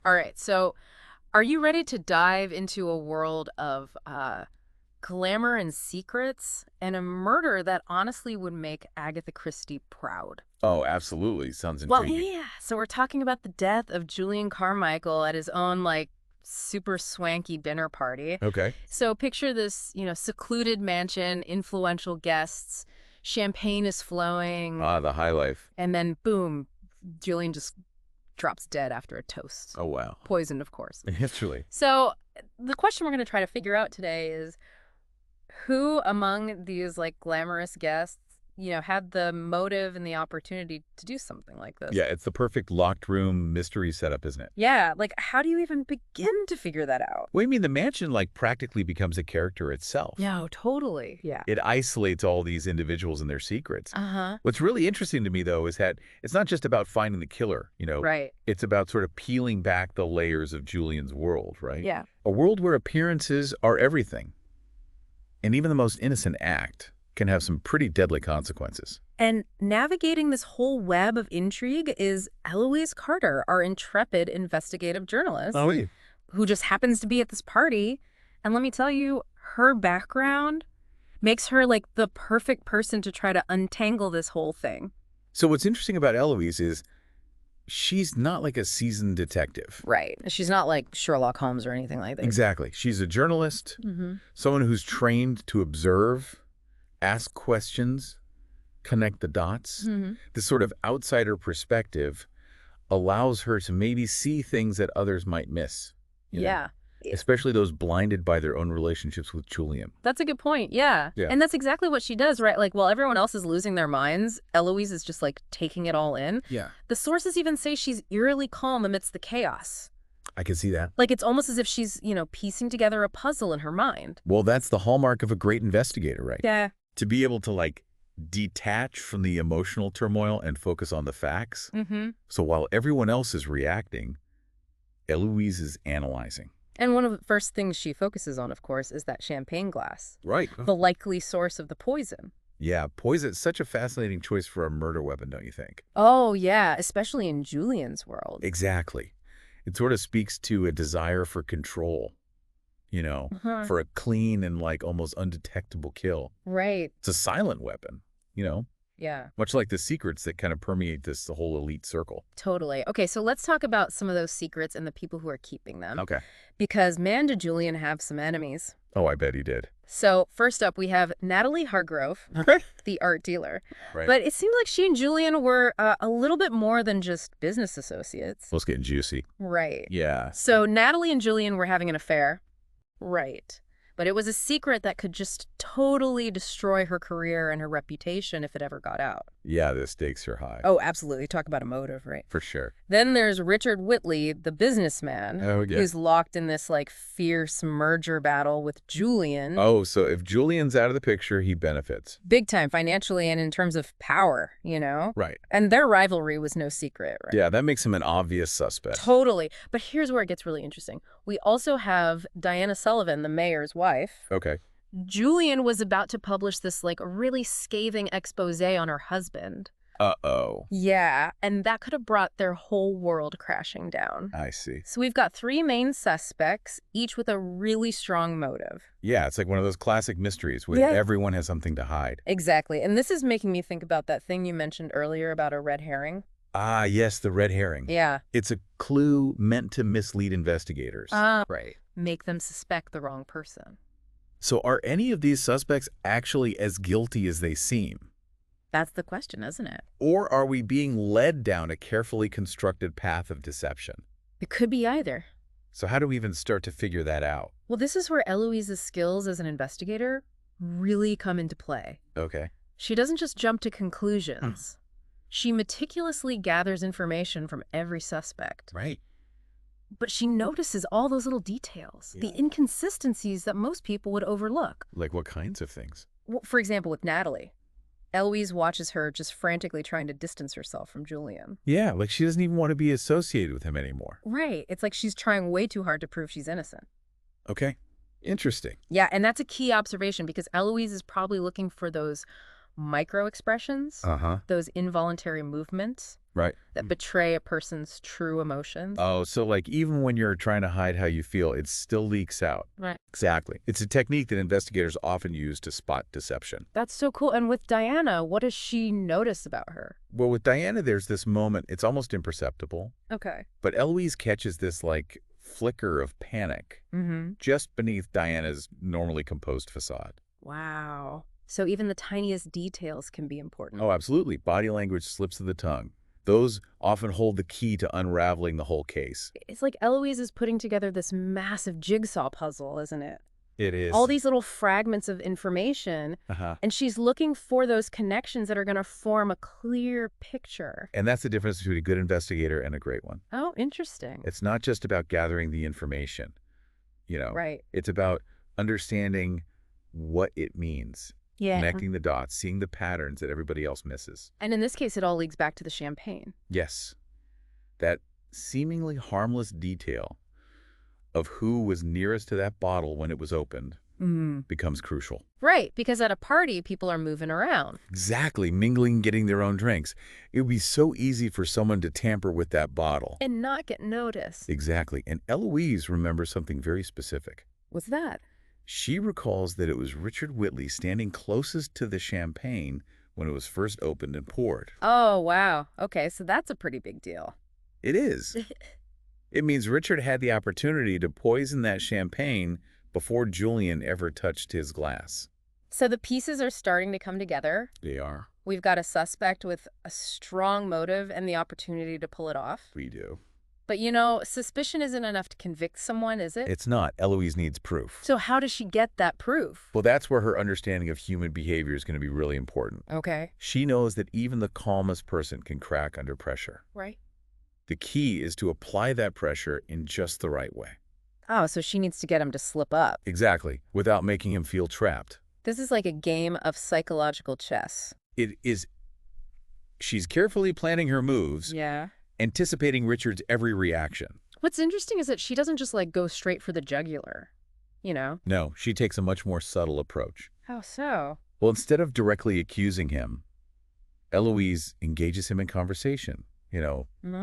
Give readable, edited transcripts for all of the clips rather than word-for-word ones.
All right, so are you ready to dive into a world of glamour and secrets and a murder that honestly would make Agatha Christie proud? Oh, absolutely. Sounds Well, intriguing. yeah. So we're talking about the death of Julian Carmichael at his own, like, super swanky dinner party. Okay. So picture this, secluded mansion, influential guests, champagne is flowing, Ah, the high life. and then boom, Julian just drops dead after a toast. Oh, wow. Poisoned, of course. Literally. So the question we're going to try to figure out today is who among these like glamorous guests, had the motive and the opportunity to do something like this? Yeah, it's the perfect locked room mystery setup, isn't it? Yeah, like how do you even begin to figure that out? Well, I mean, the mansion, like, practically becomes a character itself. No, totally. Yeah. It isolates all these individuals and their secrets. Uh-huh. What's really interesting to me, though, is that it's not just about finding the killer. Right. It's about sort of peeling back the layers of Julian's world, right? Yeah. A world where appearances are everything. And even the most innocent act can have some pretty deadly consequences. And navigating this whole web of intrigue is Eloise Carter, our intrepid investigative journalist, yeah. who just happens to be at this party. And let me tell you, her background makes her like the perfect person to try to untangle this whole thing. So what's interesting about Eloise is she's not like a seasoned detective. Right. She's not like Sherlock Holmes or anything like that. Exactly. She's a journalist, someone who's trained to observe, ask questions, connect the dots. This sort of outsider perspective allows her to maybe see things that others might miss. Yeah. Especially those blinded by their own relationships with Julian. That's a good point. Yeah. Yeah. And that's exactly what she does, right? Like, while everyone else is losing their minds, Eloise is just like taking it all in. Yeah. The sources even say she's eerily calm amidst the chaos. I can see that. Like, it's almost as if she's, piecing together a puzzle in her mind. Well, that's the hallmark of a great investigator, right? Yeah. To be able to, like, detach from the emotional turmoil and focus on the facts. So while everyone else is reacting, Eloise is analyzing. And one of the first things she focuses on, of course, is that champagne glass, Right. the likely source of the poison. Yeah, poison is such a fascinating choice for a murder weapon, don't you think? Oh, yeah, especially in Julian's world. Exactly. It sort of speaks to a desire for control, for a clean and, like, almost undetectable kill. Right. It's a silent weapon, Yeah. much like the secrets that kind of permeate the whole elite circle. Totally. Okay, so let's talk about some of those secrets and the people who are keeping them. Okay. Because man, did Julian have some enemies. Oh, I bet he did. So first up, we have Natalie Hargrove, Okay. the art dealer. Right. But it seemed like she and Julian were a little bit more than just business associates. Well, it's getting juicy. Right. Yeah. So Natalie and Julian were having an affair. Right. But it was a secret that could just totally destroy her career and her reputation if it ever got out. Yeah, the stakes are high. Oh, absolutely. Talk about a motive, right? For sure. Then there's Richard Whitley, the businessman, Oh, yeah. who's locked in this like fierce merger battle with Julian. Oh, so if Julian's out of the picture, he benefits. Big time financially and in terms of power, Right. And their rivalry was no secret, right? Yeah, that makes him an obvious suspect. Totally. But here's where it gets really interesting. We also have Diana Sullivan, the mayor's wife. Okay. Julian was about to publish this like really scathing expose on her husband. Uh-oh. Yeah, and that could have brought their whole world crashing down. I see. So we've got three main suspects, each with a really strong motive. Yeah, it's like one of those classic mysteries where Yeah. everyone has something to hide. Exactly. And this is making me think about that thing you mentioned earlier about a red herring. Ah, yes, the red herring. Yeah. It's a clue meant to mislead investigators. Right. Make them suspect the wrong person. So are any of these suspects actually as guilty as they seem? That's the question, isn't it? Or are we being led down a carefully constructed path of deception? It could be either. So how do we even start to figure that out? Well, this is where Eloise's skills as an investigator really come into play. Okay. She doesn't just jump to conclusions. She meticulously gathers information from every suspect. Right. But she notices all those little details, the inconsistencies that most people would overlook. Like what kinds of things? Well, for example, with Natalie, Eloise watches her just frantically trying to distance herself from Julian. Yeah, like she doesn't even want to be associated with him anymore. Right. It's like she's trying way too hard to prove she's innocent. Okay. Interesting. Yeah, and that's a key observation because Eloise is probably looking for those micro expressions, Uh-huh. those involuntary movements Right. that betray a person's true emotions. Oh, so like even when you're trying to hide how you feel, it still leaks out. Right. Exactly. It's a technique that investigators often use to spot deception. That's so cool. And with Diana, what does she notice about her? Well, with Diana, there's this moment, it's almost imperceptible, Okay. but Eloise catches this like flicker of panic Mm-hmm. just beneath Diana's normally composed facade. Wow. So even the tiniest details can be important. Oh, absolutely. Body language, slips of the tongue. Those often hold the key to unraveling the whole case. It's like Eloise is putting together this massive jigsaw puzzle, isn't it? It is. All these little fragments of information, Uh-huh. and she's looking for those connections that are going to form a clear picture. And that's the difference between a good investigator and a great one. Oh, interesting. It's not just about gathering the information, Right. It's about understanding what it means, Yeah. connecting the dots, seeing the patterns that everybody else misses. And in this case, it all leads back to the champagne. Yes, that seemingly harmless detail of who was nearest to that bottle when it was opened becomes crucial. Right, because at a party, people are moving around. Exactly, mingling, getting their own drinks. It would be so easy for someone to tamper with that bottle. And not get noticed. Exactly, and Eloise remembers something very specific. What's that? She recalls that it was Richard Whitley standing closest to the champagne when it was first opened and poured. Oh, wow. Okay, so that's a pretty big deal. It is. It means Richard had the opportunity to poison that champagne before Julian ever touched his glass. So the pieces are starting to come together. They are. We've got a suspect with a strong motive and the opportunity to pull it off. We do. But suspicion isn't enough to convict someone, is it? It's not. Eloise needs proof. So how does she get that proof? Well, that's where her understanding of human behavior is going to be really important. Okay. She knows that even the calmest person can crack under pressure. Right. The key is to apply that pressure in just the right way. Oh, so she needs to get him to slip up. Exactly, without making him feel trapped. This is like a game of psychological chess. It is. She's carefully planning her moves, Yeah. anticipating Richard's every reaction. What's interesting is that she doesn't just go straight for the jugular, No, she takes a much more subtle approach. How so? Well, instead of directly accusing him, Eloise engages him in conversation,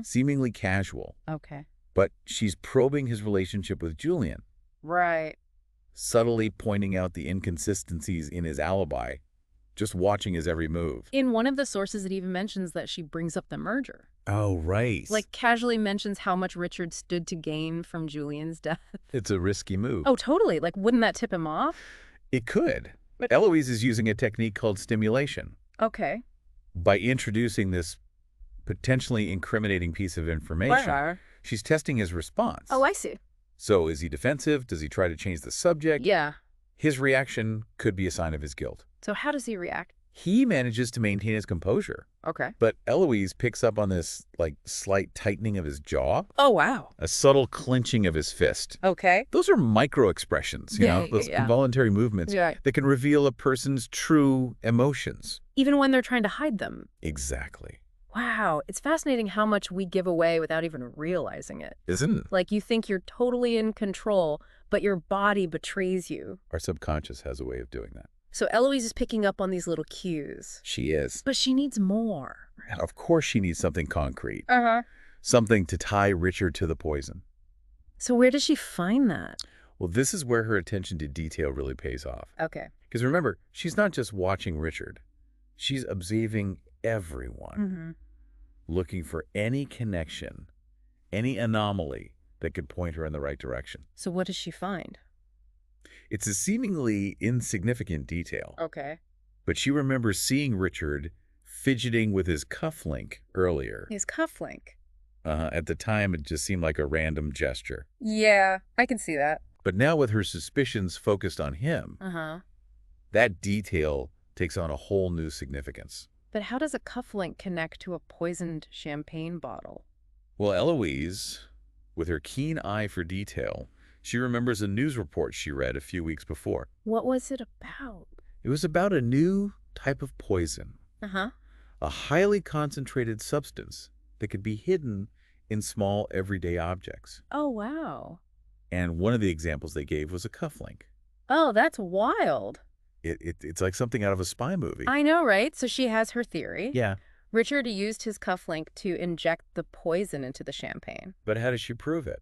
seemingly casual. Okay. But she's probing his relationship with Julian, Right. subtly pointing out the inconsistencies in his alibi, just watching his every move. In one of the sources, it even mentions that she brings up the merger. Oh, right. Casually mentions how much Richard stood to gain from Julian's death. It's a risky move. Oh, totally. Wouldn't that tip him off? It could. But Eloise is using a technique called stimulation. Okay. By introducing this potentially incriminating piece of information, she's testing his response. Oh, I see. So is he defensive? Does he try to change the subject? Yeah. His reaction could be a sign of his guilt. So how does he react? He manages to maintain his composure. Okay. But Eloise picks up on this, slight tightening of his jaw, Oh, wow. a subtle clenching of his fist. Okay. Those are micro expressions, those Yeah. involuntary movements Yeah. that can reveal a person's true emotions. Even when they're trying to hide them. Exactly. Wow. It's fascinating how much we give away without even realizing it. Isn't it? You think you're totally in control, but your body betrays you. Our subconscious has a way of doing that. So Eloise is picking up on these little cues. She is. But she needs more. And of course she needs something concrete. Uh-huh. Something to tie Richard to the poison. So where does she find that? Well, this is where her attention to detail really pays off. Okay. Because remember, she's not just watching Richard. She's observing everyone, looking for any connection, any anomaly that could point her in the right direction. So what does she find? It's a seemingly insignificant detail, Okay. but she remembers seeing Richard fidgeting with his cufflink earlier. His cufflink. At the time, it just seemed like a random gesture. Yeah, I can see that. But now with her suspicions focused on him, Uh-huh. that detail takes on a whole new significance. But how does a cufflink connect to a poisoned champagne bottle? Well, Eloise, with her keen eye for detail, she remembers a news report she read a few weeks before. What was it about? It was about a new type of poison, Uh-huh. a highly concentrated substance that could be hidden in small everyday objects. Oh, wow. And one of the examples they gave was a cufflink. Oh, that's wild. It's like something out of a spy movie. I know, right? So she has her theory. Yeah. Richard used his cufflink to inject the poison into the champagne. But how does she prove it?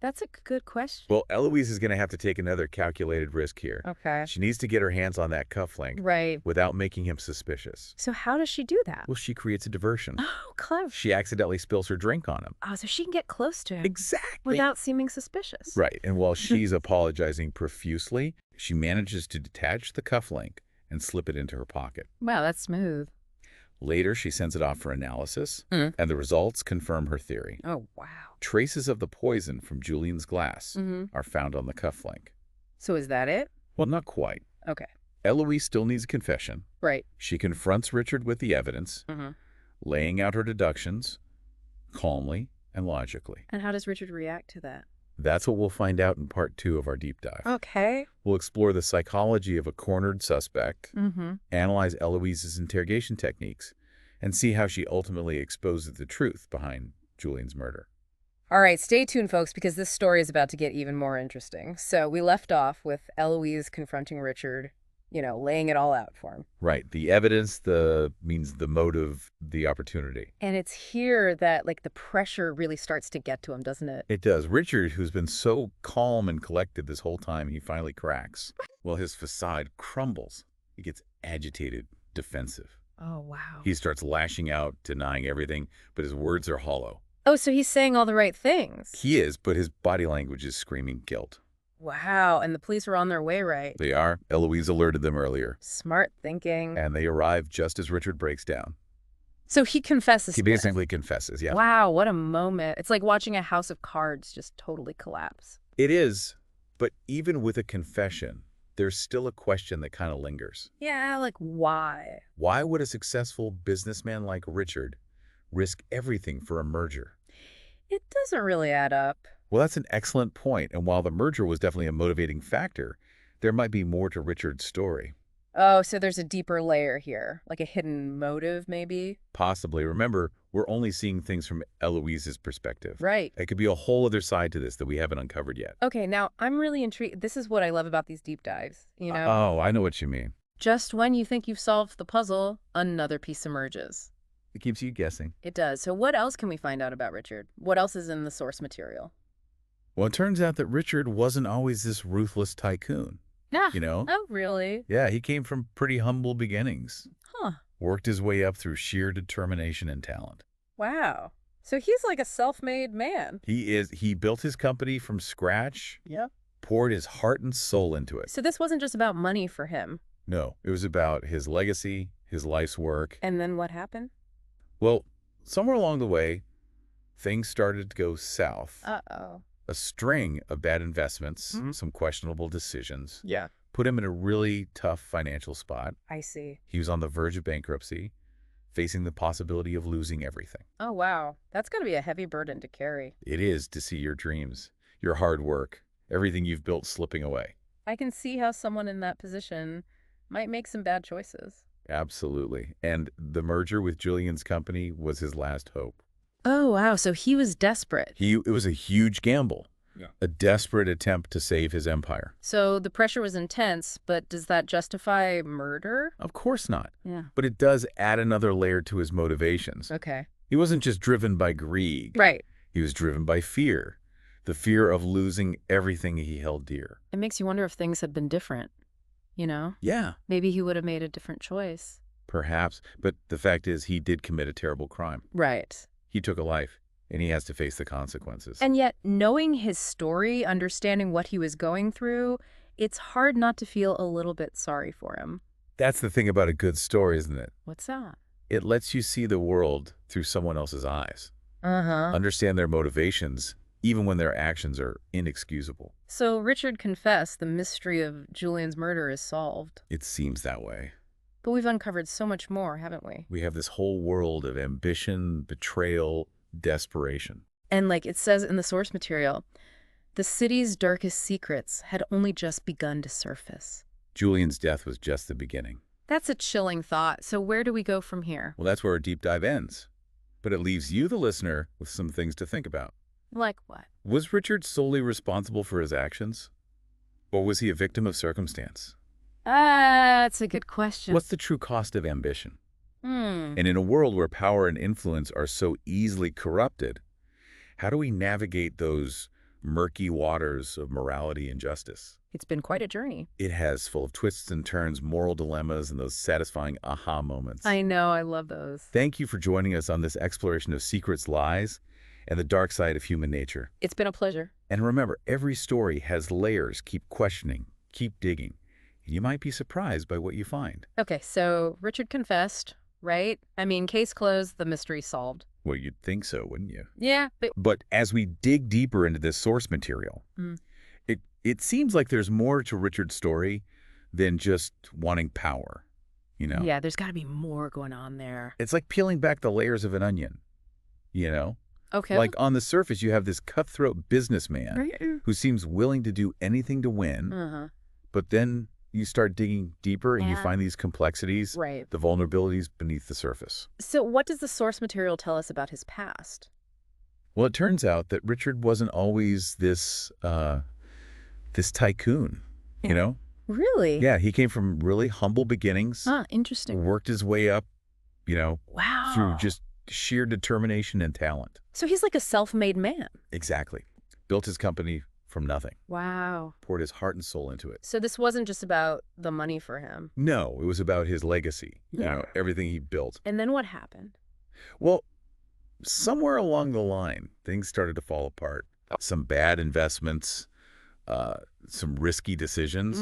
That's a good question. Well, Eloise is going to have to take another calculated risk here. Okay. She needs to get her hands on that cufflink Right. without making him suspicious. So how does she do that? Well, she creates a diversion. Oh, clever. She accidentally spills her drink on him. Oh, so she can get close to him Exactly. without seeming suspicious. Right. And while she's apologizing profusely, she manages to detach the cufflink and slip it into her pocket. Wow, that's smooth. Later, she sends it off for analysis, Mm. and the results confirm her theory. Oh, wow. Traces of the poison from Julian's glass are found on the cufflink. So is that it? Well, not quite. Okay. Eloise still needs a confession. Right. She confronts Richard with the evidence, laying out her deductions calmly and logically. And how does Richard react to that? That's what we'll find out in part 2 of our deep dive. Okay. We'll explore the psychology of a cornered suspect, analyze Eloise's interrogation techniques, and see how she ultimately exposes the truth behind Julian's murder. All right, stay tuned, folks, because this story is about to get even more interesting. So we left off with Eloise confronting Richard, laying it all out for him. Right. The evidence, the motive, the opportunity. And it's here that, the pressure really starts to get to him, doesn't it? It does. Richard, who's been so calm and collected this whole time, he finally cracks. Well, his facade crumbles. He gets agitated, defensive. Oh, wow. He starts lashing out, denying everything, but his words are hollow. Oh, so he's saying all the right things. He is, but his body language is screaming guilt. Wow, and the police are on their way, right? They are. Eloise alerted them earlier. Smart thinking. And they arrive just as Richard breaks down. So he confesses. He basically confesses, yeah. Wow, what a moment. It's like watching a house of cards just totally collapse. It is, but even with a confession, there's still a question that kind of lingers. Yeah, why? Why would a successful businessman like Richard risk everything for a merger? It doesn't really add up. Well, that's an excellent point, and while the merger was definitely a motivating factor, there might be more to Richard's story. Oh, so there's a deeper layer here, like a hidden motive, maybe? Possibly. Remember, we're only seeing things from Eloise's perspective. Right. It could be a whole other side to this that we haven't uncovered yet. Okay, now I'm really intrigued. This is what I love about these deep dives, Oh, I know what you mean. Just when you think you've solved the puzzle, another piece emerges. It keeps you guessing. It does. So what else can we find out about Richard? What else is in the source material? Well, it turns out that Richard wasn't always this ruthless tycoon. Yeah. You know? Oh, really? Yeah, he came from pretty humble beginnings. Huh. Worked his way up through sheer determination and talent. Wow. So he's like a self-made man. He is. He built his company from scratch. Yeah. Poured his heart and soul into it. So this wasn't just about money for him. No, it was about his legacy, his life's work. And then what happened? Well, somewhere along the way, things started to go south. Uh-oh. A string of bad investments, some questionable decisions. Yeah. Put him in a really tough financial spot. I see. He was on the verge of bankruptcy, facing the possibility of losing everything. Oh, wow. That's got to be a heavy burden to carry. It is to see your dreams, your hard work, everything you've built slipping away. I can see how someone in that position might make some bad choices. Absolutely. And the merger with Julian's company was his last hope. Oh, wow. So he was desperate. It was a huge gamble. Yeah. A desperate attempt to save his empire. So the pressure was intense, but does that justify murder? Of course not. Yeah. But it does add another layer to his motivations. Okay. He wasn't just driven by greed. Right. He was driven by fear. The fear of losing everything he held dear. It makes you wonder if things had been different, Yeah. Maybe he would have made a different choice. Perhaps. But the fact is, he did commit a terrible crime. Right. He took a life, and he has to face the consequences. And yet, knowing his story, understanding what he was going through, it's hard not to feel a little bit sorry for him. That's the thing about a good story, isn't it? What's that? It lets you see the world through someone else's eyes. Uh-huh. Understand their motivations, even when their actions are inexcusable. So Richard confessed the mystery of Julian's murder is solved. It seems that way. But we've uncovered so much more, haven't we? We have this whole world of ambition, betrayal, desperation. And like it says in the source material, the city's darkest secrets had only just begun to surface. Julian's death was just the beginning. That's a chilling thought. So where do we go from here? Well, that's where our deep dive ends. But it leaves you, the listener, with some things to think about. Like what? Was Richard solely responsible for his actions? Or was he a victim of circumstance? That's a good question. What's the true cost of ambition? Hmm. And in a world where power and influence are so easily corrupted, how do we navigate those murky waters of morality and justice? It's been quite a journey. It has, full of twists and turns, moral dilemmas, and those satisfying aha moments. I know, I love those. Thank you for joining us on this exploration of secrets, lies, and the dark side of human nature. It's been a pleasure. And remember, every story has layers. Keep questioning, keep digging. You might be surprised by what you find. Okay, so Richard confessed, right? I mean, case closed, the mystery solved. Well, you'd think so, wouldn't you? Yeah, but... But as we dig deeper into this source material, it seems like there's more to Richard's story than just wanting power, you know? Yeah, there's got to be more going on there. It's like peeling back the layers of an onion, you know? Okay. Like on the surface, you have this cutthroat businessman Right. who seems willing to do anything to win, but then you start digging deeper and you find these complexities, Right. the vulnerabilities beneath the surface. So what does the source material tell us about his past? Well, it turns out that Richard wasn't always this tycoon, you know? Really? Yeah, he came from really humble beginnings, Interesting. worked his way up, you know, Wow. through just sheer determination and talent. So he's like a self-made man. Exactly. Built his company from nothing, Wow. poured his heart and soul into it. So this wasn't just about the money for him. No, it was about his legacy, you Yeah. know, everything he built. And then what happened? Well, somewhere along the line, things started to fall apart. Some bad investments, some risky decisions,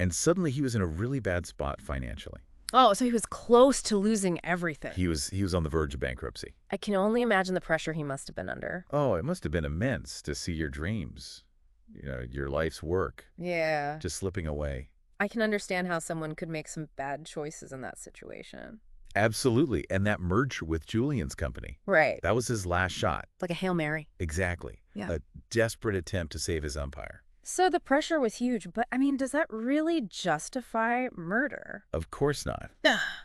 and suddenly he was in a really bad spot financially. Oh, so he was close to losing everything. He was on the verge of bankruptcy. I can only imagine the pressure he must have been under. Oh, it must have been immense to see your dreams, you know, your life's work, Yeah. just slipping away. I can understand how someone could make some bad choices in that situation. Absolutely. And that merger with Julian's company, Right. that was his last shot. Like a Hail Mary. Exactly. Yeah. A desperate attempt to save his empire. So the pressure was huge, but I mean, does that really justify murder? Of course not.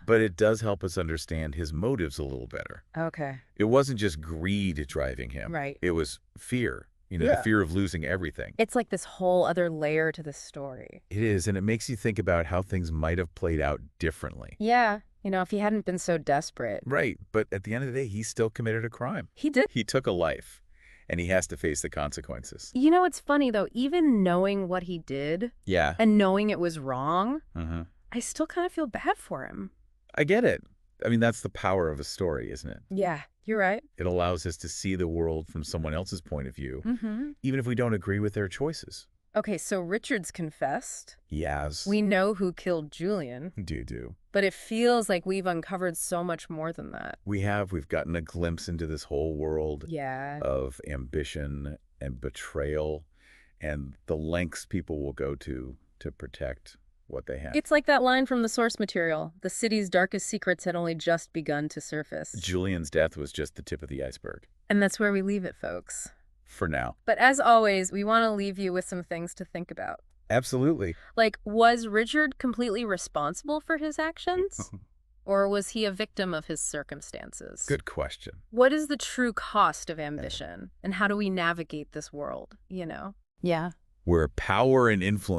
But it does help us understand his motives a little better. Okay. It wasn't just greed driving him. Right. It was fear, you know, the fear of losing everything. It's like this whole other layer to the story. It is, and it makes you think about how things might have played out differently. Yeah. You know, if he hadn't been so desperate. Right, but at the end of the day, he still committed a crime. He did. He took a life, and he has to face the consequences. You know, it's funny, though, even knowing what he did Yeah. and knowing it was wrong, I I still kind of feel bad for him. get it. I mean, that's the power of a story, isn't it? Yeah, you're right. It allows us to see the world from someone else's point of view, Mm-hmm. even if we don't agree with their choices. Okay, so Richard's confessed. Yes. We know who killed Julian, do. but it feels like we've uncovered so much more than that. We've gotten a glimpse into this whole world Yeah. of ambition and betrayal and the lengths people will go to protect what they have. It's like that line from the source material. The city's darkest secrets had only just begun to surface. Julian's death was just the tip of the iceberg. And that's where we leave it, folks. For now. But as always, we want to leave you with some things to think about. Absolutely. Like, was Richard completely responsible for his actions? Or was he a victim of his circumstances? Good question. What is the true cost of ambition? And how do we navigate this world, you know? Yeah. Where power and influence